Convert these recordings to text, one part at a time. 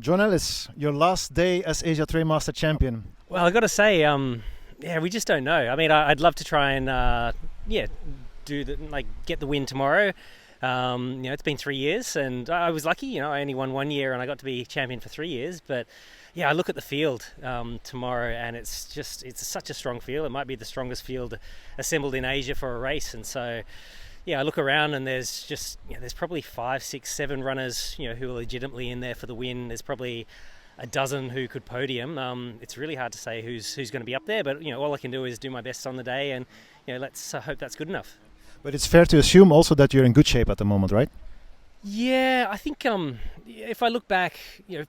John Ellis, your last day as Asia Trail Master Champion. Well, I've got to say, we just don't know. I mean, I'd love to try and, get the win tomorrow. It's been 3 years, and I was lucky. I only won 1 year, and I got to be champion for 3 years. But yeah, I look at the field tomorrow, and it's such a strong field. It might be the strongest field assembled in Asia for a race, and so. Yeah, I look around and there's there's probably 5, 6, 7 runners, who are legitimately in there for the win. There's probably a dozen who could podium. It's really hard to say who's going to be up there, but all I can do is do my best on the day, and let's hope that's good enough. But it's fair to assume also that you're in good shape at the moment, right? Yeah, I think if I look back,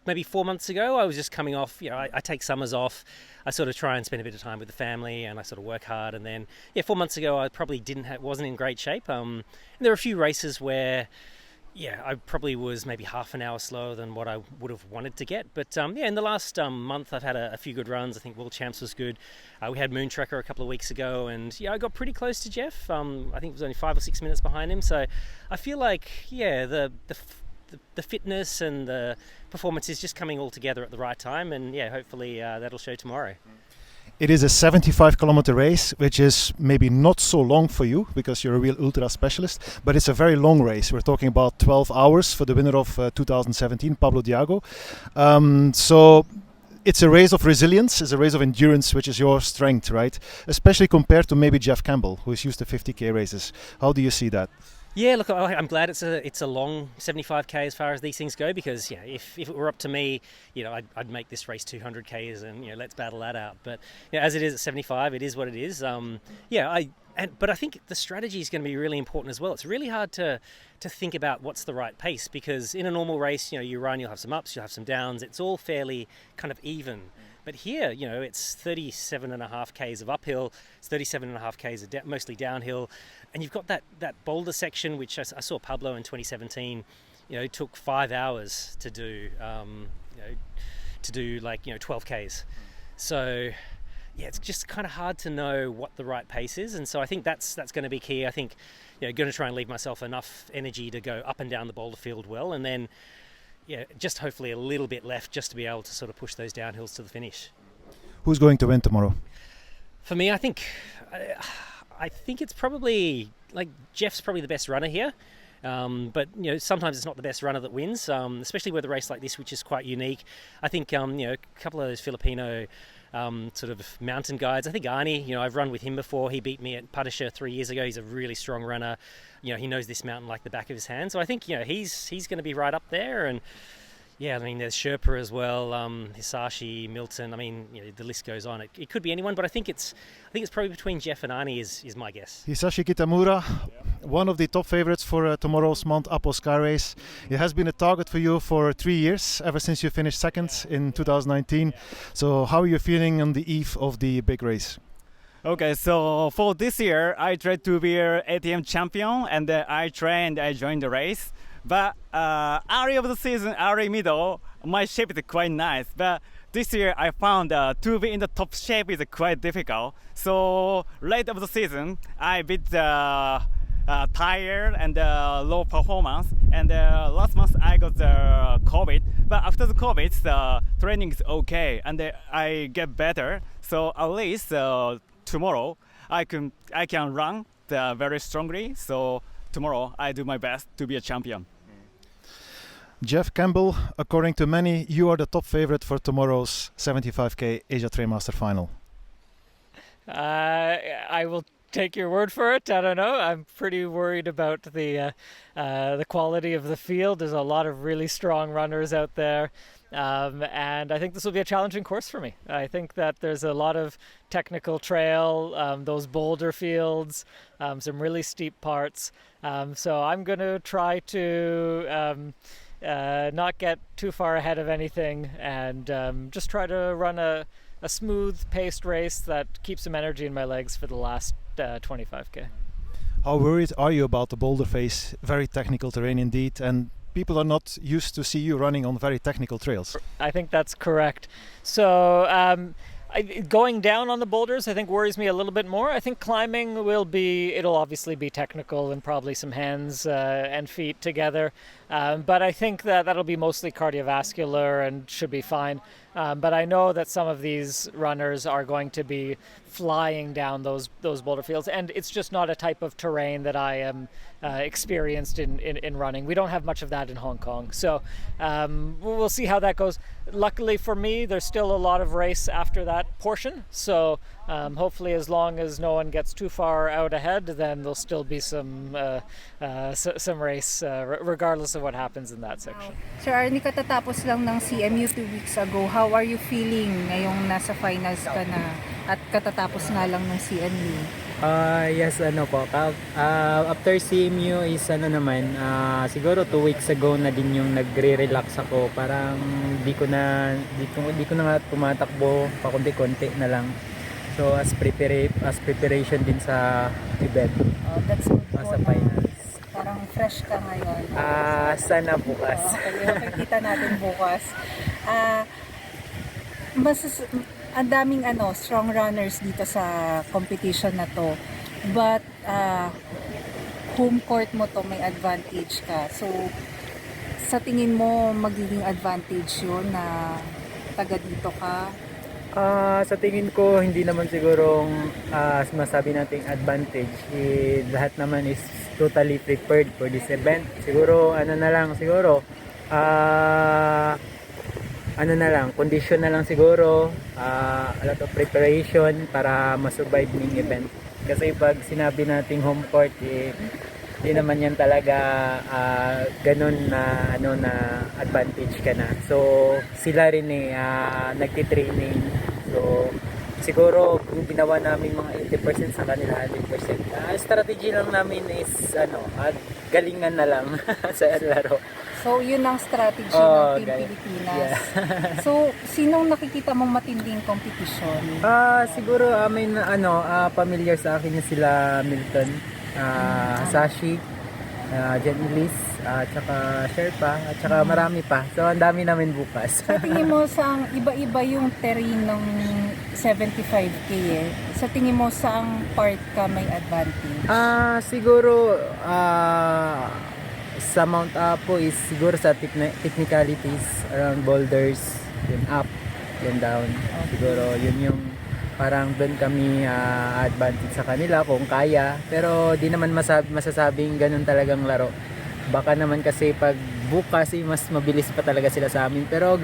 maybe 4 months ago, I was just coming off. I take summers off. I sort of try and spend a bit of time with the family, and I sort of work hard. And then, 4 months ago, I probably wasn't in great shape. And there were a few races where, I probably was maybe half an hour slower than what I would have wanted to get. But in the last month, I've had a few good runs. I think World Champs was good. We had Moon Trekker a couple of weeks ago, and I got pretty close to Jeff. I think it was only 5 or 6 minutes behind him. So I feel like, the fitness and the performance is just coming all together at the right time, and hopefully that'll show tomorrow. It is a 75-kilometer race, which is maybe not so long for you because you're a real ultra specialist, but it's a very long race. We're talking about 12 hours for the winner of 2017, Pablo Diago. So it's a race of resilience, it's a race of endurance, which is your strength, right? Especially compared to maybe Jeff Campbell, who is used to 50k races. How do you see that? Yeah, look, I'm glad it's a long 75k as far as these things go, because if it were up to me, I'd make this race 200k's and let's battle that out. But as it is at 75, it is what it is. But I think the strategy is going to be really important as well. It's really hard to think about what's the right pace, because in a normal race, you run, you'll have some ups, you'll have some downs. It's all fairly kind of even. But here, it's 37.5k's of uphill, it's 37.5k's of mostly downhill, and you've got that boulder section, which I saw Pablo in 2017, took 5 hours to do, 12k's. So, it's just kind of hard to know what the right pace is, and so I think that's going to be key. I think, going to try and leave myself enough energy to go up and down the boulder field well, and then. Just hopefully a little bit left just to be able to sort of push those downhills to the finish. Who's going to win tomorrow? For me, I think it's probably, Jeff's probably the best runner here. But sometimes it's not the best runner that wins, especially with a race like this, which is quite unique. I think a couple of those Filipino sort of mountain guides. I think Arnie, I've run with him before. He beat me at Padisha 3 years ago. He's a really strong runner. He knows this mountain like the back of his hand. So I think he's going to be right up there. And yeah, I mean, there's Sherpa as well, Hisashi, Milton. I mean, the list goes on. It could be anyone, but I think it's probably between Jeff and Arnie is my guess. Hisashi Kitamura, one of the top favorites for tomorrow's Mount Apo Sky Race. It has been a target for you for 3 years, ever since you finished second in 2019. So how are you feeling on the eve of the big race? Okay, so for this year, I tried to be an ATM champion, and I joined the race. But early of the season, early middle, my shape is quite nice. But this year, I found to be in the top shape is quite difficult. So late of the season, I bit tired and low performance. And last month, I got the COVID. But after the COVID, the training is okay, and I get better. So at least tomorrow, I can run very strongly. So tomorrow, I do my best to be a champion. Jeff Campbell, according to many, you are the top favorite for tomorrow's 75k Asia Trailmaster final. I will take your word for it. I don't know. I'm pretty worried about the quality of the field. There's a lot of really strong runners out there. And I think this will be a challenging course for me. I think that there's a lot of technical trail, those boulder fields, some really steep parts. So I'm going to try to not get too far ahead of anything and just try to run a smooth paced race that keeps some energy in my legs for the last 25k. How worried are you about the boulder face? Very technical terrain indeed, and people are not used to see you running on very technical trails. I think that's correct. So going down on the boulders, I think worries me a little bit more. I think climbing it'll obviously be technical and probably some hands and feet together. But I think that'll be mostly cardiovascular and should be fine. But I know that some of these runners are going to be flying down those boulder fields, and it's just not a type of terrain that I am experienced in running. We don't have much of that in Hong Kong, so we'll see how that goes. Luckily for me, there's still a lot of race after that portion, so hopefully as long as no one gets too far out ahead, then there'll still be some race regardless of what happens in that section. Sir Arnie, katatapos lang ng CMU 2 weeks ago. How are you feeling ngayong nasa finals ka na at katatapos nga lang ng CMU? Yes, after CMU is siguro 2 weeks ago na din yung nagre-relax ako. Parang di ko na nga tumatakbo, pakunti-kunti na lang. So as preparation din sa event. That's good. Sa finals. Parang fresh ka ngayon. Sana bukas. Okay, kita natin bukas. Ang daming strong runners dito sa competition na to. But home court mo to, may advantage ka. So sa tingin mo magiging advantage yun na taga dito ka? Sa tingin ko, hindi naman sigurong masabi nating advantage. Lahat naman is totally prepared for this event. Siguro, condition na lang siguro, a lot of preparation para masurvive ng event. Kasi pag sinabi nating home court, hindi naman yan talaga ganun na advantage ka na. So sila rin nagtitraining. So siguro kung ginawa namin mga 80% sa kanila 100%. Strategy lang namin is galingan na lang sa laro. So yun ang strategy ng Team Pilipinas. Yeah. So sinong nakikita mong matinding competition? Siguro familiar sa akin sila Milton, Sashi, Jen Elise, tsaka Sherpa, at tsaka marami pa. So ang dami namin bukas. Sa tingin mo saang iba-iba yung terrain ng 75k Sa tingin mo saang part ka may advantage? Siguro sa Mount Apo is siguro sa technicalities around boulders, yun up, yun down. Siguro yun yung parang doon kami advantage sa kanila kung kaya, pero di naman masasabing ganun talagang laro. Baka naman kasi pag bukas mas mabilis pa talaga sila sa amin. Pero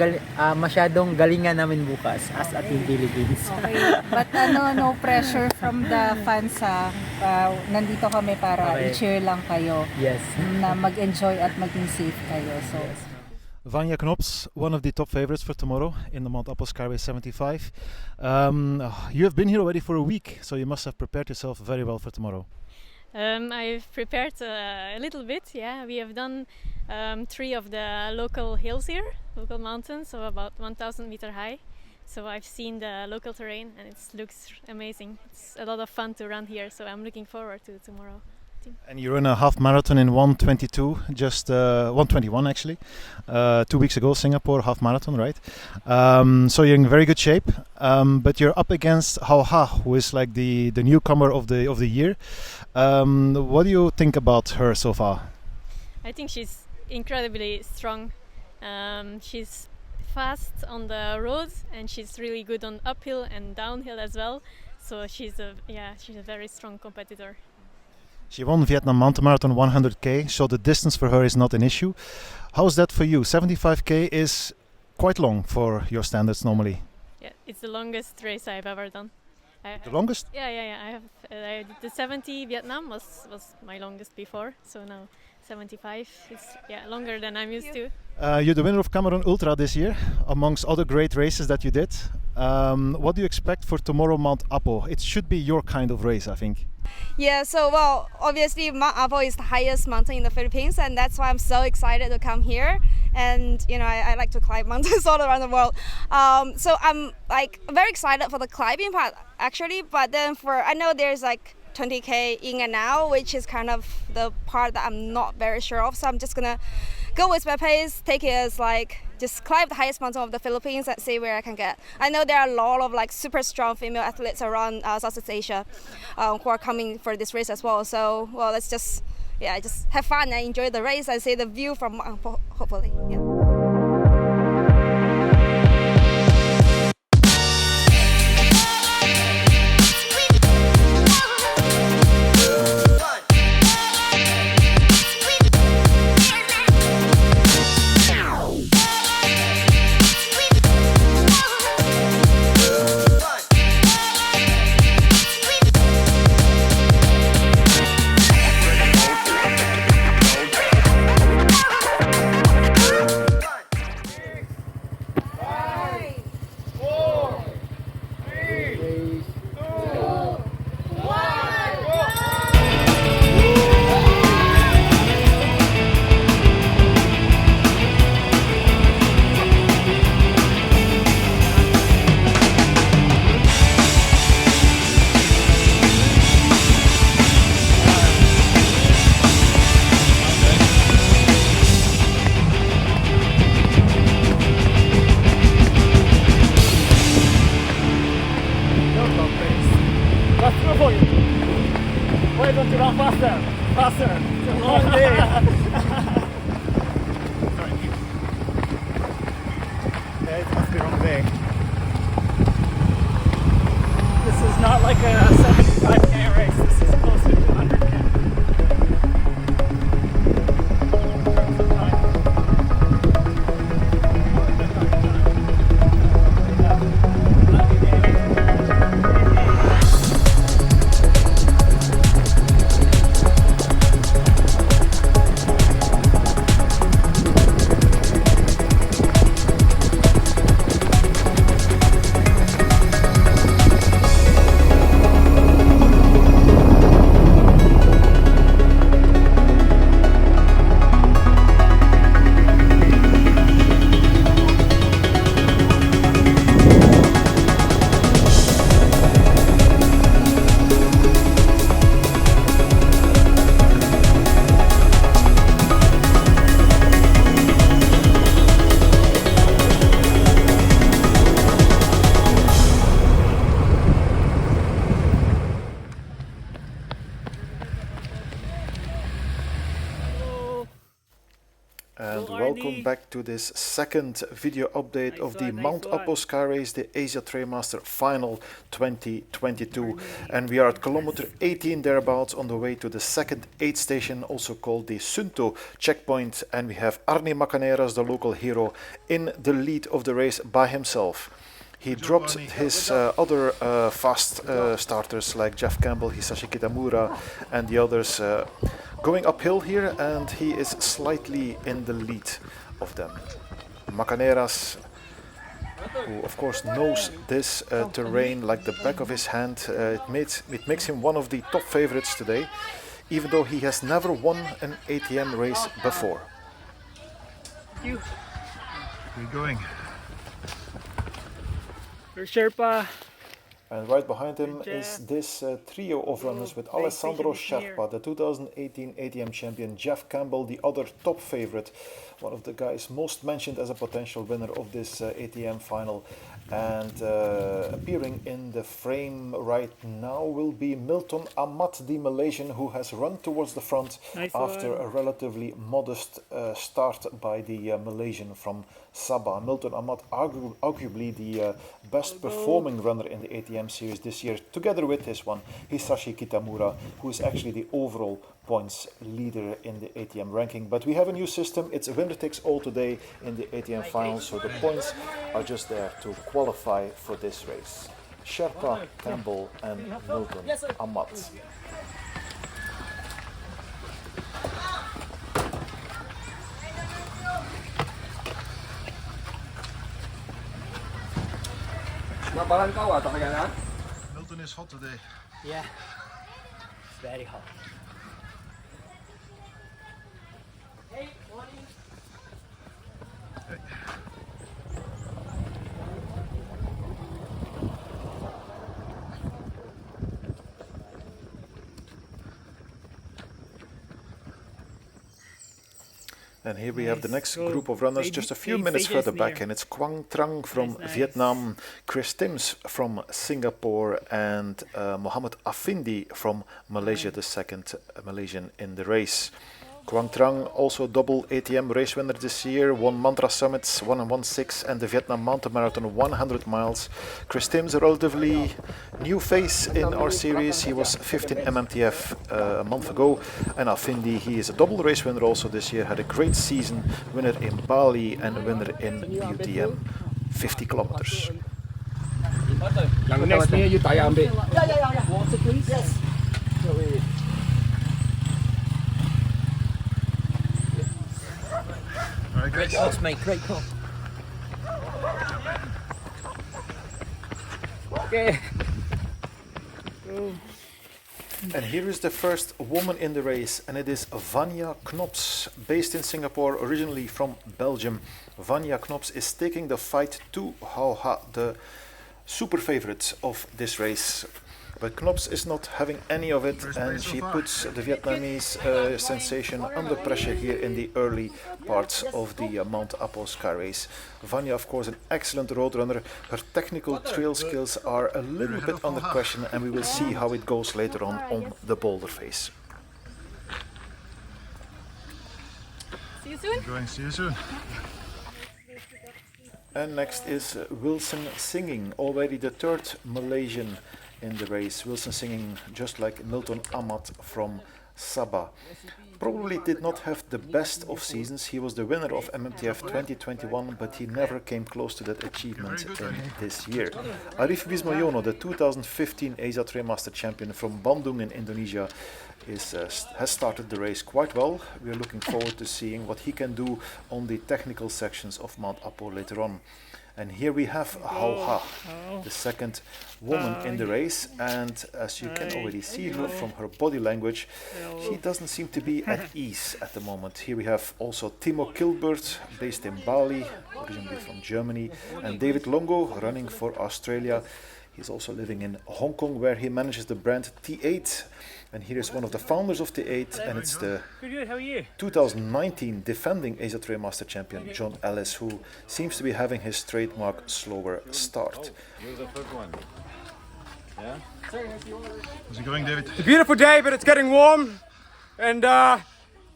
masyadong galingan namin bukas as a Team Philippines. Okay. But no pressure from the fans ha. Nandito kami para Okay. i-cheer lang kayo. Yes. Na mag-enjoy at maging safe kayo. So, Vanya Knops, one of the top favorites for tomorrow in the Mount Apo Skyway 75. You have been here already for a week, so you must have prepared yourself very well for tomorrow. I've prepared a little bit, yeah. We have done 3 of the local hills here, local mountains, so about 1,000 meter high. So I've seen the local terrain and it looks amazing. It's a lot of fun to run here, so I'm looking forward to tomorrow. And you ran a half marathon in 1:22, just 1:21 actually, 2 weeks ago, Singapore half marathon, right? So you're in very good shape, but you're up against Hau Ha, who is like the newcomer of the year. What do you think about her so far? I think she's incredibly strong. She's fast on the road and she's really good on uphill and downhill as well. So she's a very strong competitor. She won Vietnam Mountain Marathon 100k, so the distance for her is not an issue. How's that for you? 75k is quite long for your standards normally. Yeah, it's the longest race I've ever done. The longest? Yeah. I did the 70 Vietnam was my longest before, so now 75 is longer than I'm used to. You're the winner of Cameroon Ultra this year, amongst other great races that you did. What do you expect for tomorrow Mount Apo? It should be your kind of race, I think. Yeah, so obviously Mount Apo is the highest mountain in the Philippines, and that's why I'm so excited to come here. And I like to climb mountains all around the world. So I'm like very excited for the climbing part actually, but then I know there's like 20k in and out, which is kind of the part that I'm not very sure of. So I'm just gonna go with my pace, take it as like just climb the highest mountain of the Philippines and see where I can get. I know there are a lot of like super strong female athletes around Southeast Asia who are coming for this race as well. So let's just have fun and enjoy the race and see the view from Mount Apo, hopefully. Yeah. Why don't you run faster? Faster! It's a long day! Yeah, it must be wrong day. This is not like a 75k race, this is closer to 100k. welcome back to this second video update of the Mount Apo Sky Race, the Asia Trailmaster Final 2022. And we are at kilometer 18 thereabouts on the way to the second aid station, also called the Sunto checkpoint. And we have Arnie Macaneras, the local hero, in the lead of the race by himself. He dropped his other fast starters like Jeff Campbell, Hisashi Kitamura and the others going uphill here, and he is slightly in the lead of them. Macaneras, who of course knows this terrain like the back of his hand, it makes him one of the top favorites today, even though he has never won an ATM race before. We're going. Sherpa. And right behind him is this trio of runners with Alessandro Sherpa, the 2018 ATM champion, Jeff Campbell, the other top favorite, one of the guys most mentioned as a potential winner of this ATM final. And appearing in the frame right now will be Milton Amat, the Malaysian, who has run towards the front after a relatively modest start by the Malaysian from Sabah. Milton Amat, arguably the best performing runner in the ATM series this year, together with his one, Hisashi Kitamura, who is actually the overall points leader in the ATM ranking. But we have a new system. It's a winner takes all today in the ATM final, so the points are just there to qualify for this race. Sherpa, Campbell and Milton Amat. Milton is hot today. Yeah, it's very hot. And here we have the next group of runners just a few minutes further back, and it's Quang Trang from Vietnam, Chris Tims from Singapore, and Mohammed Afindi from Malaysia, the second Malaysian in the race. Quang Trang, also double ATM race winner this year, won Mantra Summits 1:16 and the Vietnam Mountain Marathon 100 miles. Chris Tims, a relatively new face in our series. He was 15 MMTF a month ago. And Afindi, he is a double race winner also this year, had a great season, winner in Bali and a winner in UTM 50 kilometers. Next ni you tayo ambil. Water please. Yes. Great calls, mate. Great call. Okay. And here is the first woman in the race, and it is Vanja Knops, based in Singapore, originally from Belgium. Vanja Knops is taking the fight to Hau Ha, the super favorite of this race. But Knops is not having any of it, and she puts the Vietnamese sensation under pressure here in the early parts of the Mount Apo Sky Race. Vanja, of course, an excellent road runner. Her technical trail skills are a little bit under question, and we will see how it goes later on the boulder face. See you soon. Going, see you soon. And next is Wilson Singing, already the third Malaysian in the race. Wilson Singing, just like Milton Amat from Sabah. Probably did not have the best of seasons. He was the winner of MMTF 2021, but he never came close to that achievement in this year. Arif Bismoyono, the 2015 Asia Trailmaster champion from Bandung in Indonesia, has started the race quite well. We are looking forward to seeing what he can do on the technical sections of Mount Apo later on. And here we have Hau Ha, the second woman in the race, and as you can already see her from her body language, she doesn't seem to be at ease at the moment. Here we have also Timo Kilbert, based in Bali, originally from Germany, and David Longo, running for Australia. He's also living in Hong Kong, where he manages the brand T8. And here is one of the founders of T8, and it's the 2019 defending Asia Trailmaster champion, John Ellis, who seems to be having his trademark slower start. How's it going, David? It's a beautiful day, but it's getting warm. And yeah,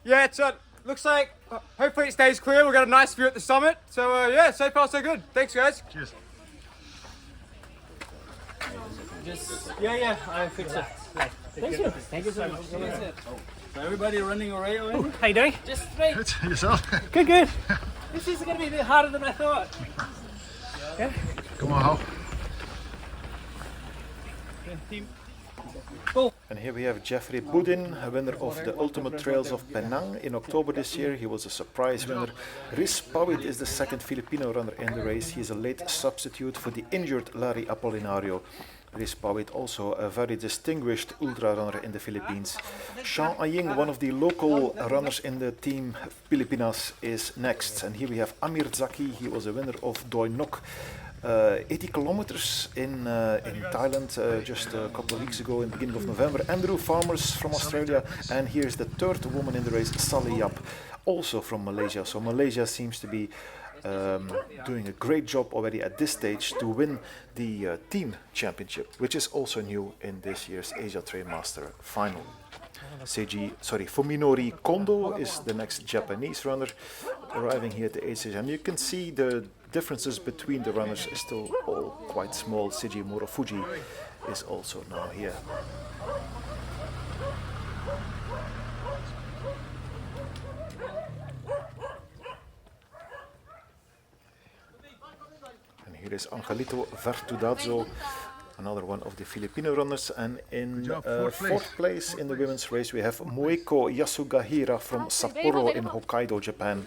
it looks like hopefully it stays clear. We've got a nice view at the summit. So yeah, so far so good. Thanks, guys. Cheers. Yeah, I fix it. Thank you. Thank you so much. So everybody running away already? How you doing? Just straight. Good. Yourself? Good, good. This is going to be a bit harder than I thought. Come on, Hau. And here we have Jeffrey Boudin, a winner of the Ultimate Trails of Penang in October this year. He was a surprise winner. Riz Pawit is the second Filipino runner in the race. He is a late substitute for the injured Larry Apolinario. Riz Pawit, also a very distinguished ultra runner in the Philippines. Sean Aying, one of the local runners in the team Pilipinas, is next. And here we have Amir Zaki. He was a winner of Doi Nok. 80 kilometers in Thailand just a couple of weeks ago in the beginning of November. Andrew Farmers from Australia, and here's the third woman in the race, Sally Yap, also from Malaysia. So Malaysia seems to be doing a great job already at this stage to win the team championship, which is also new in this year's Asia Trail Master final. Fuminori Kondo is the next Japanese runner arriving here at the HCM. You can see the differences between the runners is still all quite small. Seiji Morofuji is also now here. And here is Angelito Vertudazzo, another one of the Filipino runners, and in fourth place in the women's race we have Moeko Yasugahira from Sapporo in Hokkaido, Japan.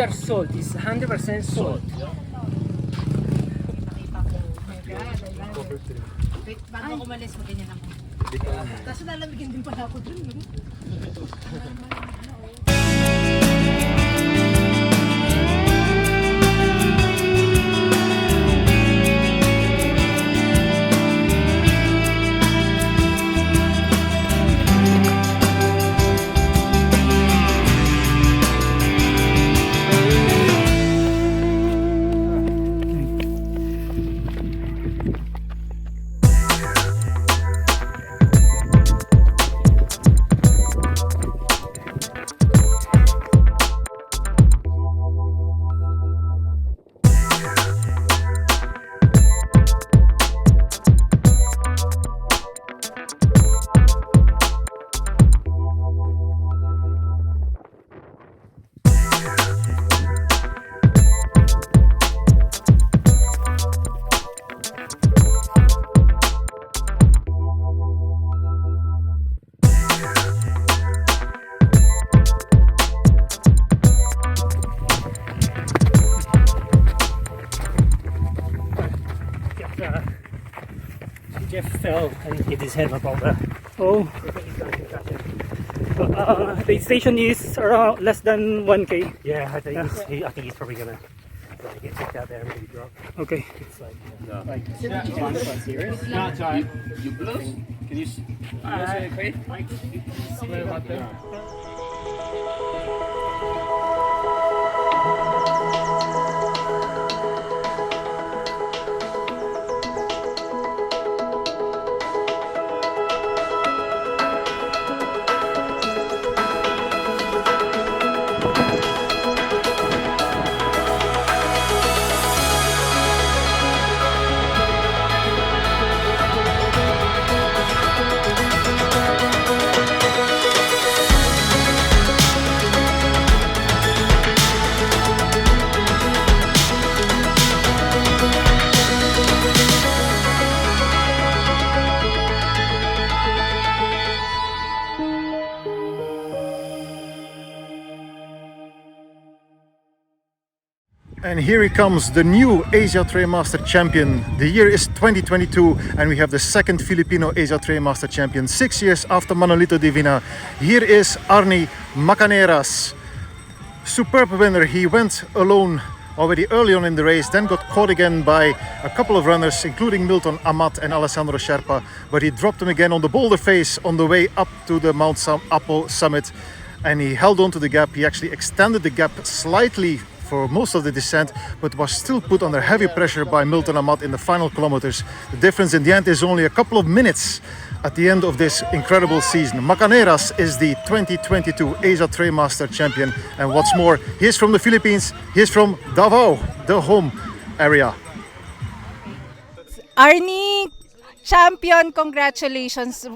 are salt. It's 100% salt. Bago ako umalis, maganyan ako. Tapos lalamigin din pala ako dun. Jeff fell and hit his head about that. Oh, I think he's got a concussion. the station is around less than 1K. Yeah, I think he's probably gonna get kicked out there and maybe drop. Okay. It's like, serious? No, it's alright. You blues? Can you say quick? What about them? And here he comes, the new Asia Trail Master Champion. The year is 2022 and we have the second Filipino Asia Trail Master Champion, 6 years after Manolito Divina. Here is Arnie Macaneras. Superb winner. He went alone already early on in the race, then got caught again by a couple of runners, including Milton Amat and Alessandro Sherpa, but he dropped him again on the boulder face on the way up to the Mount Apo summit, and he held on to the gap. He actually extended the gap slightly for most of the descent, but was still put under heavy pressure by Milton Amat in the final kilometers. The difference in the end is only a couple of minutes at the end of this incredible season. Macaneras is the 2022 Asia Trail Master Champion, and what's more, he's from the Philippines, he's from Davao, the home area. Arnie, champion, congratulations.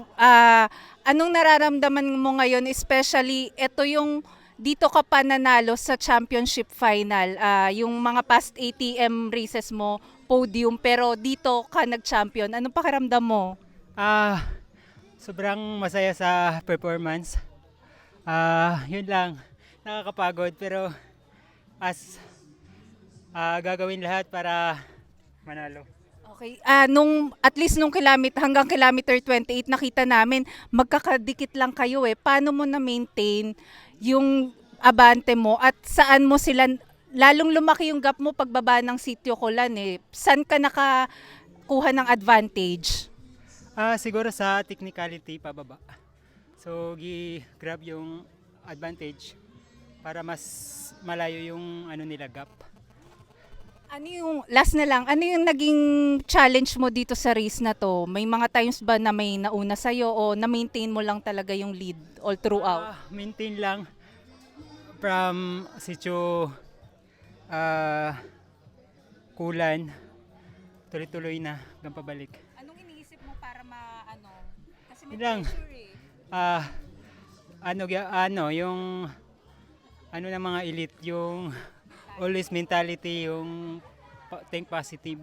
Anong nararamdaman mo ngayon, especially ito yung dito ka pa nanalo sa championship final, yung mga past ATM races mo, podium, pero dito ka nag-champion. Anong pakiramdam mo? Sobrang masaya sa performance. Yun lang, nakakapagod pero gagawin lahat para manalo. Okay, at least hanggang kilometer 28 nakita namin magkakadikit lang kayo eh. Paano mo na-maintain yung abante mo at saan mo sila, lalong lumaki yung gap mo pagbaba ng Sitio Colan eh. Saan ka nakakuha ng advantage? Siguro sa technicality pababa. So grab yung advantage para mas malayo yung nila gap. Ano yung last na lang, ano yung naging challenge mo dito sa race na to? May mga times ba na may nauna sa'yo o na-maintain mo lang talaga yung lead all throughout? Maintain lang from Sitio Kulan, tuloy-tuloy na hanggang pabalik. Anong iniisip mo para kasi may Ilang, pressure eh. yung ng mga elite, yung always mentality, yung think positive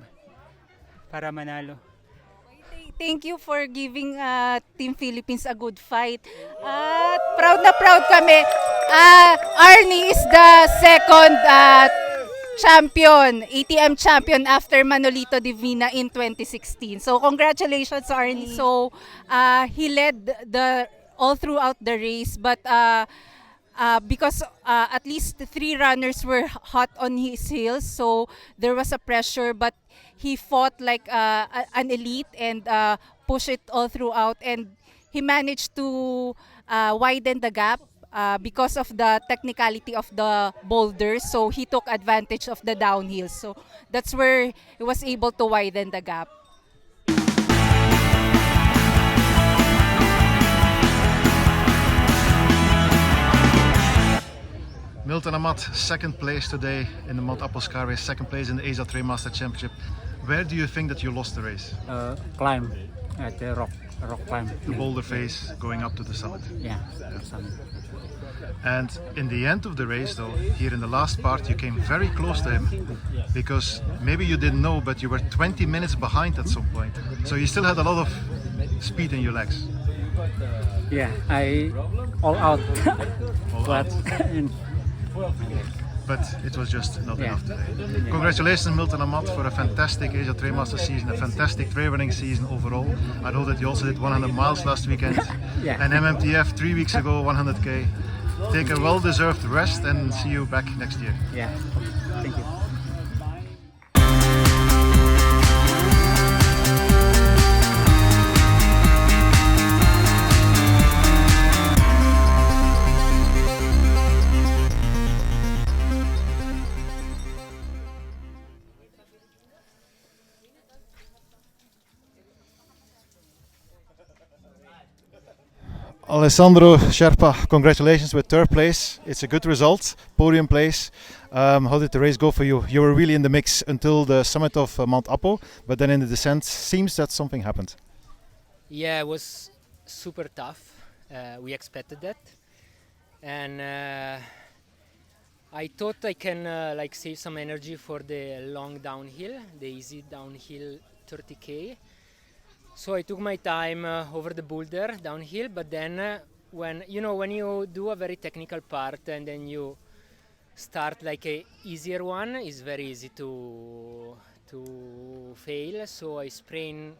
para manalo. Okay, Thank you for giving Team Philippines a good fight. At proud na proud kami. Arnie is the second champion, ATM champion after Manolito Divina in 2016. So congratulations, Arnie. So he led all throughout the race, but because at least 3 runners were hot on his heels, so there was a pressure, but he fought like an elite and pushed it all throughout, and he managed to widen the gap because of the technicality of the boulders. So he took advantage of the downhill. So that's where he was able to widen the gap. Milton Amat, second place today in the Mount Apple Sky Race, second place in the Asia Trail Master Championship. Where do you think that you lost the race? Climb at the rock climb. The boulder face going up to the summit. Yeah, the summit. And in the end of the race though, here in the last part, you came very close to him, because maybe you didn't know, but you were 20 minutes behind at some point. So you still had a lot of speed in your legs. Yeah, I all out. All out. In, But it was just not enough today. Congratulations, Milton Amat, for a fantastic Asia Trail Master season, a fantastic trail running season overall. I know that you also did 100 miles last weekend, and MMTF 3 weeks ago, 100k. Take a well-deserved rest and see you back next year. yeah, thank you. Alessandro Sherpa, congratulations with 3rd place. It's a good result, podium place. How did the race go for you? You were really in the mix until the summit of Mount Apo, but then in the descent, seems that something happened. Yeah, it was super tough. We expected that, and I thought I can like save some energy for the long downhill, the easy downhill 30k. So I took my time over the boulder downhill, but then when you do a very technical part and then you start like a easier one, it's very easy to fail. So I sprained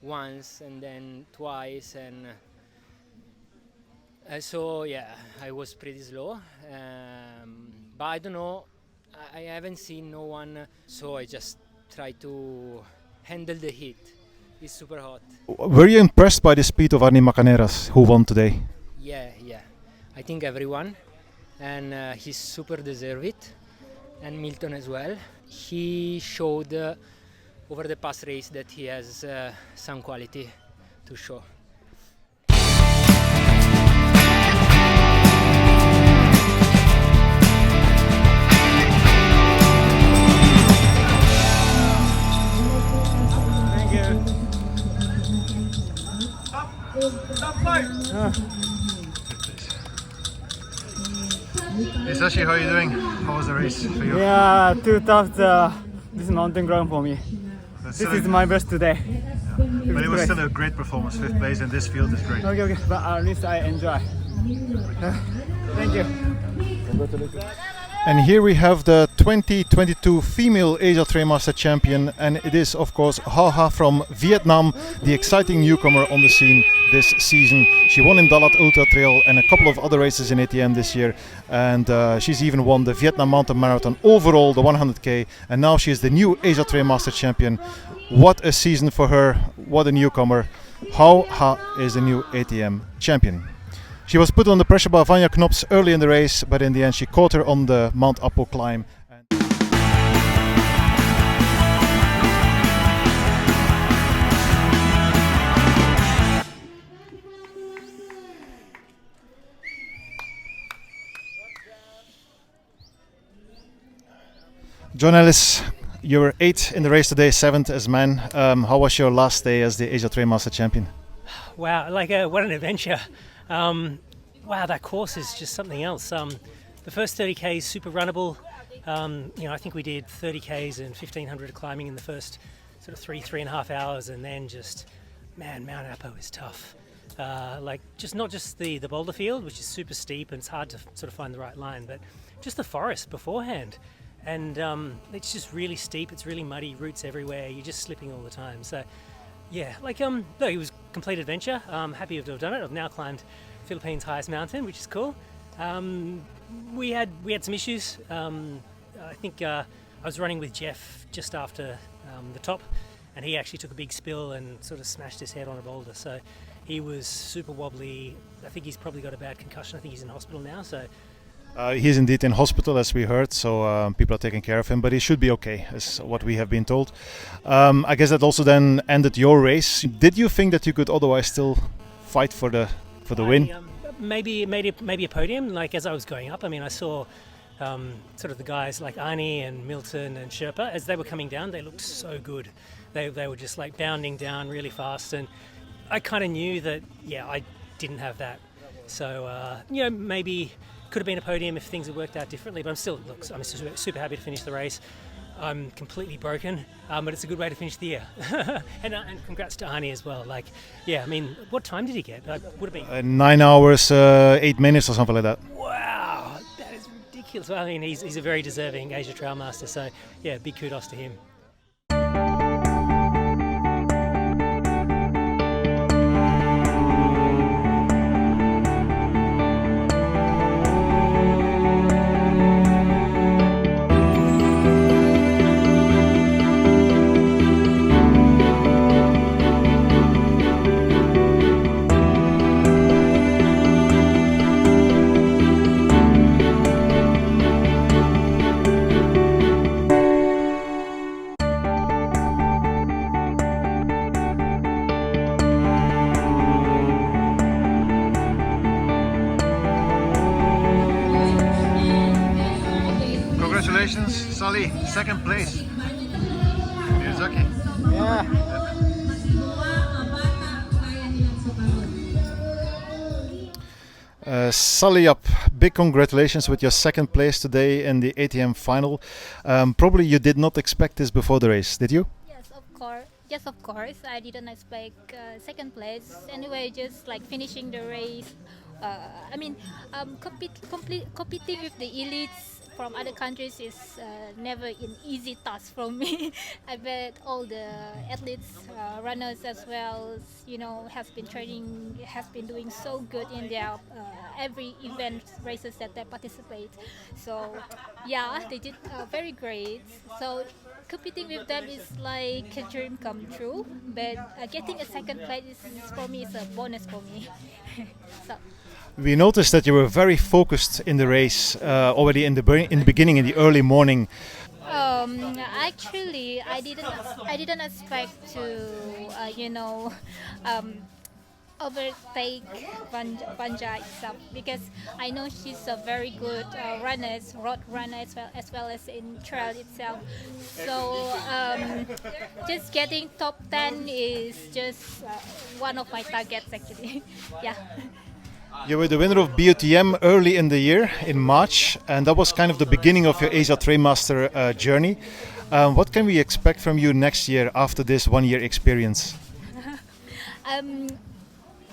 once and then twice, and so yeah, I was pretty slow. But I don't know, I haven't seen no one, so I just try to handle the heat. It's super hot. Were you impressed by the speed of Arnie Macaneras, who won today? Yeah. I think everyone, and he's super deserved it, and Milton as well. He showed over the past race that he has some quality to show. Hey Sashi, how are you doing? How was the race for you? Yeah, too tough. This mountain ground for me. This is my best today. Yeah. But it was still a great performance. 5th place in this field is great. Okay, but at least I enjoy. Thank you. And here we have the 2022 female Asia Trail Master champion, and it is of course Hau Ha from Vietnam, the exciting newcomer on the scene this season. She won in Dalat Ultra Trail and a couple of other races in ATM this year, and she's even won the Vietnam Mountain Marathon overall, the 100k, and now she is the new Asia Trail Master champion. What a season for her, what a newcomer. Hau Ha is the new ATM champion. She was put under pressure by Vanja Knops early in the race, but in the end she caught her on the Mount Apo climb. John Ellis, you were 8th in the race today, 7th as man. How was your last day as the Asia Trail Master champion? Wow, what an adventure. Wow, that course is just something else. The first 30k is super runnable. I think we did 30k's and 1500 climbing in the first sort of 3.5 hours, and then just man, Mount Apo is tough. Like not just the boulder field, which is super steep and it's hard to sort of find the right line, but just the forest beforehand. And it's just really steep, it's really muddy, roots everywhere, you're just slipping all the time. So yeah, like no, it was a complete adventure. I'm happy to have done it. I've now climbed Philippines' highest mountain, which is cool. We had some issues. I think I was running with Jeff just after the top, and he actually took a big spill and sort of smashed his head on a boulder. So he was super wobbly. I think he's probably got a bad concussion. I think he's in hospital now. So he's indeed in hospital, as we heard, so people are taking care of him, but he should be okay, is what we have been told. I guess that also then ended your race. Did you think that you could otherwise still fight for the win? Maybe a podium. Like as I was going up, I mean, I saw sort of the guys like Arnie and Milton and Sherpa, as they were coming down, they looked so good. They were just like bounding down really fast, and I kind of knew that, yeah, I didn't have that. So, you know, maybe could have been a podium if things had worked out differently, but I'm super happy to finish the race. I'm completely broken, but it's a good way to finish the year. and congrats to Arnie as well. Like, yeah, I mean, what time did he get? Would have been 9 hours, 8 minutes or something like that. Wow, that is ridiculous. Well, I mean, he's a very deserving Asia Trail Master, so yeah, big kudos to him. Congratulations, Sally, second place. Miyazaki. Yeah. Sally up, big congratulations with your second place today in the ATM final. Probably you did not expect this before the race, did you? Yes, of course. Yes, of course. I didn't expect second place. Anyway, just like finishing the race. I mean, competing with the elites from other countries is never an easy task for me. I bet all the athletes, runners as well, you know, has been doing so good in their every event races that they participate. So yeah, they did very great. So competing with them is like a dream come true. But getting a second place for me is a bonus for me. So. We noticed that you were very focused in the race already in the beginning, in the early morning. Actually, I didn't expect to, you know, overtake Vanja itself, because I know she's a very good road runner as well as in trail itself. So just getting top 10 is just one of my targets actually. Yeah. You were the winner of BUTM early in the year, in March, and that was kind of the beginning of your Asia Trail Master journey. What can we expect from you next year after this 1 year experience?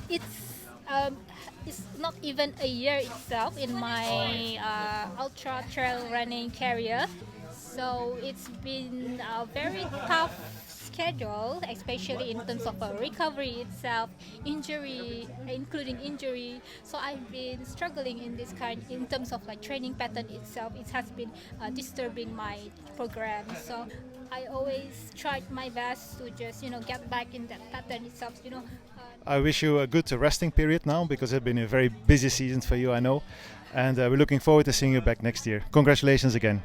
It's not even a year itself in my ultra trail running career, so it's been a very tough schedule, especially in terms of recovery itself, including injury. So I've been struggling in terms of like training pattern itself. It has been disturbing my program. So I always tried my best to just, you know, get back in that pattern itself. You know. I wish you a good resting period now, because it's been a very busy season for you, I know. And we're looking forward to seeing you back next year. Congratulations again.